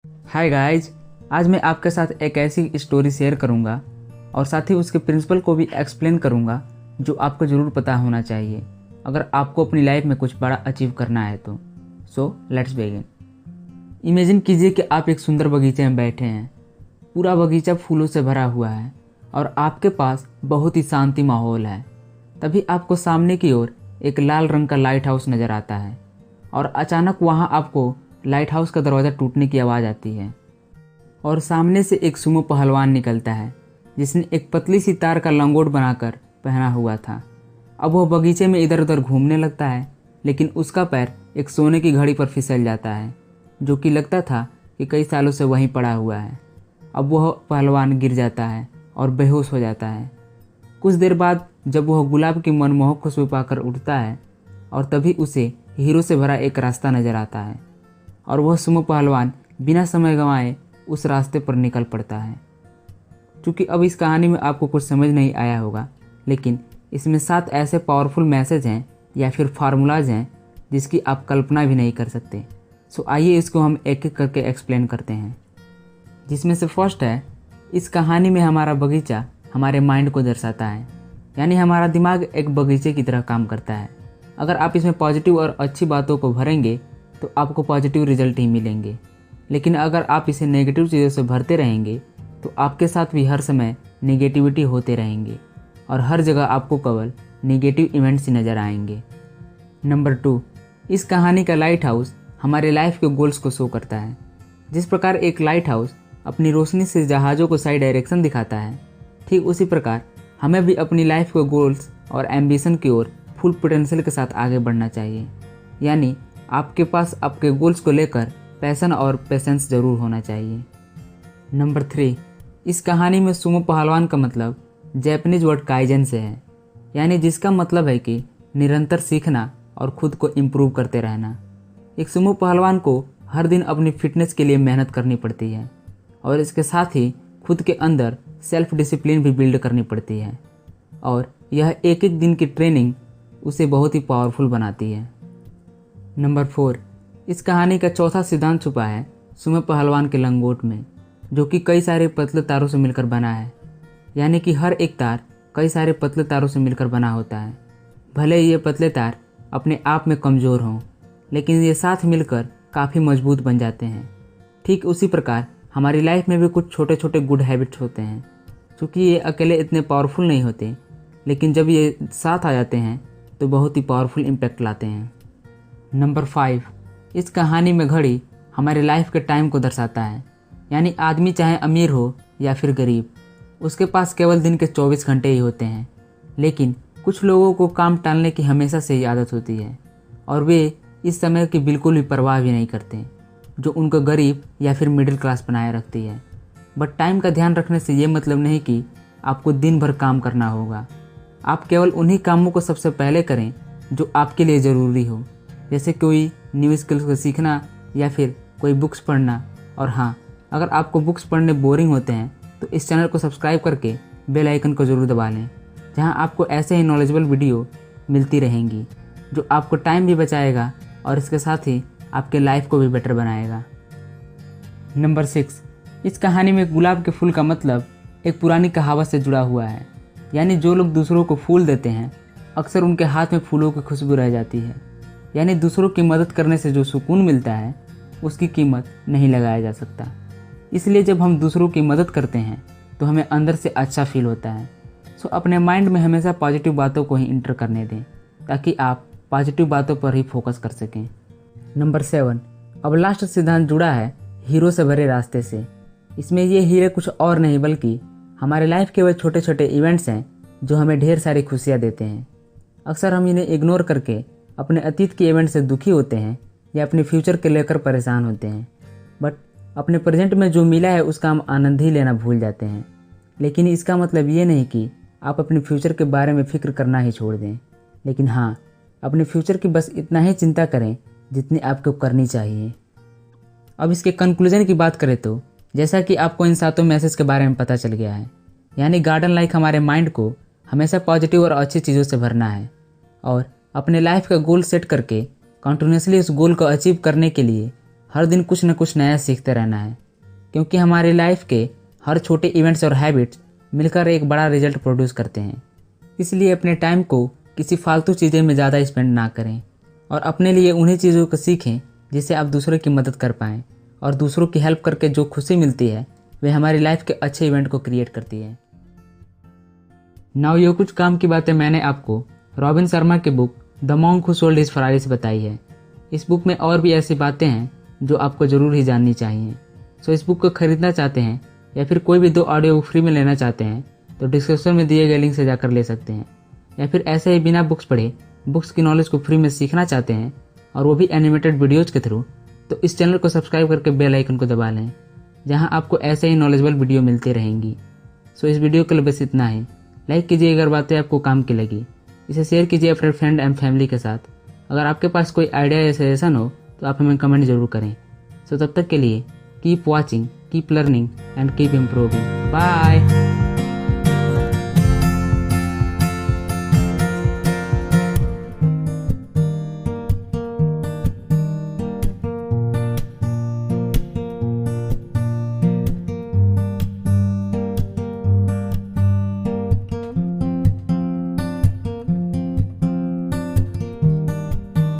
Hi guys, आज मैं आपके साथ एक ऐसी स्टोरी शेयर करूंगा और साथ ही उसके प्रिंसिपल को भी एक्सप्लेन करूंगा जो आपको ज़रूर पता होना चाहिए अगर आपको अपनी लाइफ में कुछ बड़ा अचीव करना है तो। So let's begin. इमेजिन कीजिए कि आप एक सुंदर बगीचे में बैठे हैं। पूरा बगीचा फूलों से भरा हुआ है और आपके पास बहुत ही शांति माहौल है। तभी आपको सामने की ओर एक लाल रंग का लाइट हाउस नज़र आता है और अचानक वहाँ आपको लाइट हाउस का दरवाज़ा टूटने की आवाज़ आती है और सामने से एक सुमो पहलवान निकलता है जिसने एक पतली सी तार का लंगोट बनाकर पहना हुआ था। अब वह बगीचे में इधर उधर घूमने लगता है, लेकिन उसका पैर एक सोने की घड़ी पर फिसल जाता है जो कि लगता था कि कई सालों से वहीं पड़ा हुआ है। अब वह पहलवान गिर जाता है और बेहोश हो जाता है। कुछ देर बाद जब वह गुलाब की मनमोहक खुशबू पाकर उठता है और तभी उसे हीरो से भरा एक रास्ता नजर आता है और वह सुमो पहलवान बिना समय गंवाए उस रास्ते पर निकल पड़ता है। क्योंकि अब इस कहानी में आपको कुछ समझ नहीं आया होगा, लेकिन इसमें 7 ऐसे पावरफुल मैसेज हैं या फिर फार्मूलाज हैं जिसकी आप कल्पना भी नहीं कर सकते। सो आइए इसको हम एक एक करके एक्सप्लेन करते हैं। जिसमें से फर्स्ट है, इस कहानी में हमारा बगीचा हमारे माइंड को दर्शाता है, यानी हमारा दिमाग एक बगीचे की तरह काम करता है। अगर आप इसमें पॉजिटिव और अच्छी बातों को भरेंगे तो आपको पॉजिटिव रिजल्ट ही मिलेंगे, लेकिन अगर आप इसे नेगेटिव चीज़ों से भरते रहेंगे तो आपके साथ भी हर समय नेगेटिविटी होते रहेंगे और हर जगह आपको केवल नेगेटिव इवेंट्स ही नज़र आएंगे। नंबर 2, इस कहानी का लाइट हाउस हमारे लाइफ के गोल्स को शो करता है। जिस प्रकार एक लाइट हाउस अपनी रोशनी से जहाज़ों को सही डायरेक्शन दिखाता है, ठीक उसी प्रकार हमें भी अपनी लाइफ के गोल्स और एम्बिशन की ओर फुल पोटेंशियल के साथ आगे बढ़ना चाहिए। यानी आपके पास आपके गोल्स को लेकर पैशन और पेशेंस जरूर होना चाहिए। नंबर 3, इस कहानी में सुमो पहलवान का मतलब जैपनीज वर्ड काइजन से है, यानी जिसका मतलब है कि निरंतर सीखना और खुद को इम्प्रूव करते रहना। एक सुमो पहलवान को हर दिन अपनी फिटनेस के लिए मेहनत करनी पड़ती है और इसके साथ ही खुद के अंदर सेल्फ डिसिप्लिन भी बिल्ड करनी पड़ती है और यह एक एक दिन की ट्रेनिंग उसे बहुत ही पावरफुल बनाती है। नंबर 4, इस कहानी का चौथा सिद्धांत छुपा है सुमो पहलवान के लंगोट में, जो कि कई सारे पतले तारों से मिलकर बना है। यानी कि हर एक तार कई सारे पतले तारों से मिलकर बना होता है। भले ही ये पतले तार अपने आप में कमज़ोर हों, लेकिन ये साथ मिलकर काफ़ी मजबूत बन जाते हैं। ठीक उसी प्रकार हमारी लाइफ में भी कुछ छोटे छोटे गुड हैबिट्स होते हैं, क्योंकि ये अकेले इतने पावरफुल नहीं होते, लेकिन जब ये साथ आ जाते हैं तो बहुत ही पावरफुल इम्पैक्ट लाते हैं। नंबर 5, इस कहानी में घड़ी हमारे लाइफ के टाइम को दर्शाता है। यानी आदमी चाहे अमीर हो या फिर गरीब, उसके पास केवल दिन के 24 घंटे ही होते हैं। लेकिन कुछ लोगों को काम टालने की हमेशा से ही आदत होती है और वे इस समय की बिल्कुल भी परवाह भी नहीं करते, जो उनको गरीब या फिर मिडिल क्लास बनाए रखती है। बट टाइम का ध्यान रखने से ये मतलब नहीं कि आपको दिन भर काम करना होगा। आप केवल उन्हीं कामों को सबसे पहले करें जो आपके लिए ज़रूरी हो, जैसे कोई न्यू स्किल्स को सीखना या फिर कोई बुक्स पढ़ना। और हाँ, अगर आपको बुक्स पढ़ने बोरिंग होते हैं तो इस चैनल को सब्सक्राइब करके बेल आइकन को ज़रूर दबा लें, जहां आपको ऐसे ही नॉलेजेबल वीडियो मिलती रहेंगी जो आपको टाइम भी बचाएगा और इसके साथ ही आपके लाइफ को भी बेटर बनाएगा। नंबर 6, इस कहानी में गुलाब के फूल का मतलब एक पुरानी कहावत से जुड़ा हुआ है। यानी जो लोग दूसरों को फूल देते हैं अक्सर उनके हाथ में फूलों की खुशबू रह जाती है। यानी दूसरों की मदद करने से जो सुकून मिलता है उसकी कीमत नहीं लगाया जा सकता। इसलिए जब हम दूसरों की मदद करते हैं तो हमें अंदर से अच्छा फील होता है। सो अपने माइंड में हमेशा पॉजिटिव बातों को ही इंटर करने दें ताकि आप पॉजिटिव बातों पर ही फोकस कर सकें। नंबर 7, अब लास्ट सिद्धांत जुड़ा है हीरो से भरे रास्ते से। इसमें ये हीरे कुछ और नहीं बल्कि हमारे लाइफ के वह छोटे छोटे इवेंट्स हैं जो हमें ढेर सारी खुशियाँ देते हैं। अक्सर हम इन्हें इग्नोर करके अपने अतीत के इवेंट से दुखी होते हैं या अपने फ्यूचर के लेकर परेशान होते हैं। बट अपने प्रेजेंट में जो मिला है उसका हम आनंद ही लेना भूल जाते हैं। लेकिन इसका मतलब ये नहीं कि आप अपने फ्यूचर के बारे में फ़िक्र करना ही छोड़ दें, लेकिन हाँ, अपने फ्यूचर की बस इतना ही चिंता करें जितनी आपको करनी चाहिए। अब इसके कंक्लूजन की बात करें तो जैसा कि आपको इन 7 मैसेज के बारे में पता चल गया है, यानी गार्डन लाइक हमारे माइंड को हमेशा पॉजिटिव और अच्छी चीज़ों से भरना है और अपने लाइफ का गोल सेट करके कंटिन्यूसली उस गोल को अचीव करने के लिए हर दिन कुछ न कुछ नया सीखते रहना है, क्योंकि हमारी लाइफ के हर छोटे इवेंट्स और हैबिट्स मिलकर एक बड़ा रिजल्ट प्रोड्यूस करते हैं। इसलिए अपने टाइम को किसी फालतू चीज़ें में ज़्यादा स्पेंड ना करें और अपने लिए उन्हीं चीज़ों को सीखें जिससे आप दूसरों की मदद कर पाएँ, और दूसरों की हेल्प करके जो खुशी मिलती है वह हमारी लाइफ के अच्छे इवेंट को क्रिएट करती है। नाउ ये कुछ काम की बातें मैंने आपको रॉबिन शर्मा की book the monk who sold his Ferrari से बताई है। इस बुक में और भी ऐसी बातें हैं जो आपको ज़रूर ही जाननी चाहिए। सो इस बुक को खरीदना चाहते हैं या फिर कोई भी 2 ऑडियो बुक फ्री में लेना चाहते हैं तो डिस्क्रिप्शन में दिए गए लिंक से जाकर ले सकते हैं। या फिर ऐसे ही बिना बुक्स पढ़े बुक्स की नॉलेज को फ्री में सीखना चाहते हैं और वो भी एनिमेटेड वीडियोज़ के थ्रू, तो इस चैनल को सब्सक्राइब करके बेल आइकन को दबा लें, जहां आपको ऐसे ही नॉलेजेबल वीडियो मिलती रहेंगी। सो इस वीडियो के लिए बस इतना ही। लाइक कीजिए अगर बातें आपको काम की लगी, इसे शेयर कीजिए अपने फ्रेंड एंड फैमिली के साथ। अगर आपके पास कोई आइडिया या सजेशन हो तो आप हमें कमेंट जरूर करें। सो तब तक के लिए keep watching, keep learning and keep improving. Bye.